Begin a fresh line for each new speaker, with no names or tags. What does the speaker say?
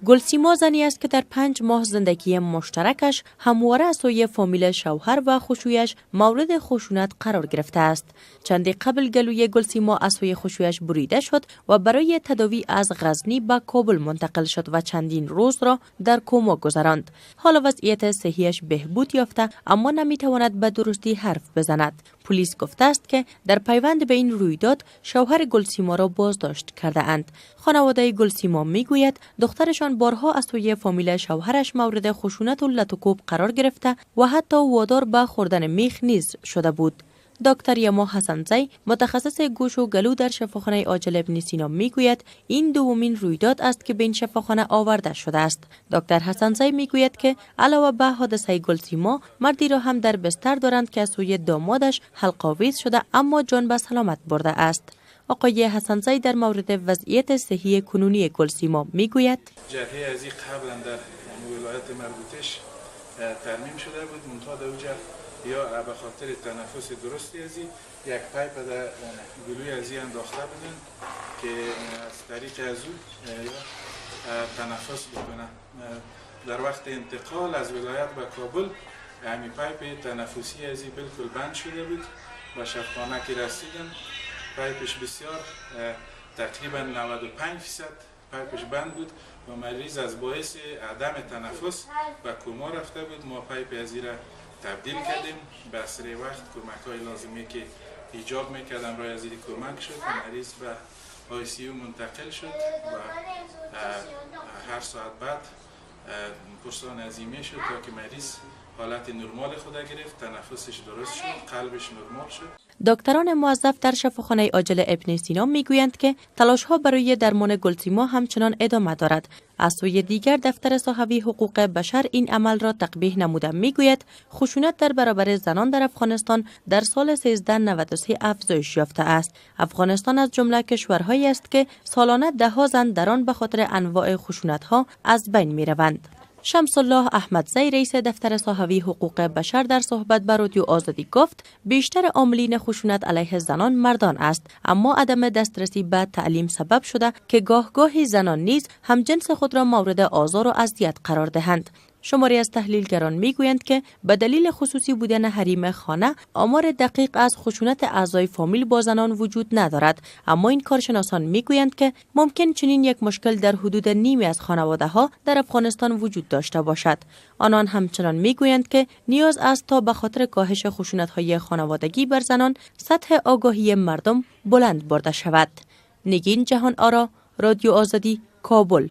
گلسیما زنی است که در 5 ماه زندگی مشترکش همواره از سوی فامیل شوهر و خشویش مورد خشونت قرار گرفته است. چندی قبل گلوی گلسیما از سوی خشویش بریده شد و برای تداوی از غزنی به کابل منتقل شد و چندین روز را در کما گذراند. حالا وضعیت صحیش بهبود یافته اما نمیتواند به درستی حرف بزند. پلیس گفته است که در پیوند به این رویداد شوهر گلسیما را بازداشت کرده اند. خانواده گلسیما میگوید دخترشان بارها از سوی فامیل شوهرش مورد خشونت و لطوکوب قرار گرفته و حتی وادار به خوردن میخ نیز شده بود. دکتر یما حسنزی متخصص گوش و گلو در شفاخانه عاجل ابن سینا میگوید این دومین رویداد است که به این شفاخانه آورده شده است. دکتر حسنزی میگوید که علاوه به حادثه گلسیما مردی را هم در بستر دارند که از سوی دامادش حلق‌آویز شده اما جان به سلامت برده است. آقای حسنزی در مورد وضعیت صحی کنونی گلسیما میگوید
جرحه ازی قبلا در ولایت مربوطش ترمیم شده بود منتها در اونجا یا به خاطر تنفس درستی ازی یک پایپ در گلوی ازی انداخته بودن که از طریق از او تنفس بکنه. در وقت انتقال از ولایت به کابل همین پایپ تنفسی ازی بالکل بند شده بود و شفاخانه که رسیدن پایپش بسیار تقریبا 95% پایپش بند بود و مریض از باعث عدم تنفس به کما رفته بود. ما پایپ ازی را تبدیل کردیم به اسرع وقت کمک‌های لازمی که ایجاب می‌کردن رای ازی کمک شد و مریض به ICU منتقل شد و هر ساعت بعد پرسان عظیمی شد تا که مریض حالت نرمال خود گرفت، تنفسش درست شد، قلبش نرمال شد.
دکتران موظف در شفاخانه عاجل ابن سینا میگویند که تلاش‌ها برای درمان گلسیما همچنان ادامه دارد. از سوی دیگر دفتر صحوی حقوق بشر این عمل را تقبیح نموده میگوید خشونت در برابر زنان در افغانستان در سال 1393 افزایش یافته است. افغانستان از جمله کشورهایی است که سالانه ده‌ها زن در آن به خاطر انواع خشونت‌ها از بین می‌روند. شمس الله احمدزی رئیس دفتر صحوی حقوق بشر در صحبت با رادیو آزادی گفت بیشتر عاملین خشونت علیه زنان مردان است اما عدم دسترسی به تعلیم سبب شده که گاهی زنان نیز همجنس خود را مورد آزار و اذیت قرار دهند. شماری از تحلیلگران میگویند که به دلیل خصوصی بودن حریم خانه آمار دقیق از خشونت اعضای فامیل با زنان وجود ندارد اما این کارشناسان میگویند که ممکن چنین یک مشکل در حدود نیمی از خانواده‌ها در افغانستان وجود داشته باشد. آنان همچنان میگویند که نیاز است تا به خاطر کاهش خشونت‌های خانوادگی بر زنان سطح آگاهی مردم بلند برده شود. نگین جهان آرا، رادیو آزادی، کابل.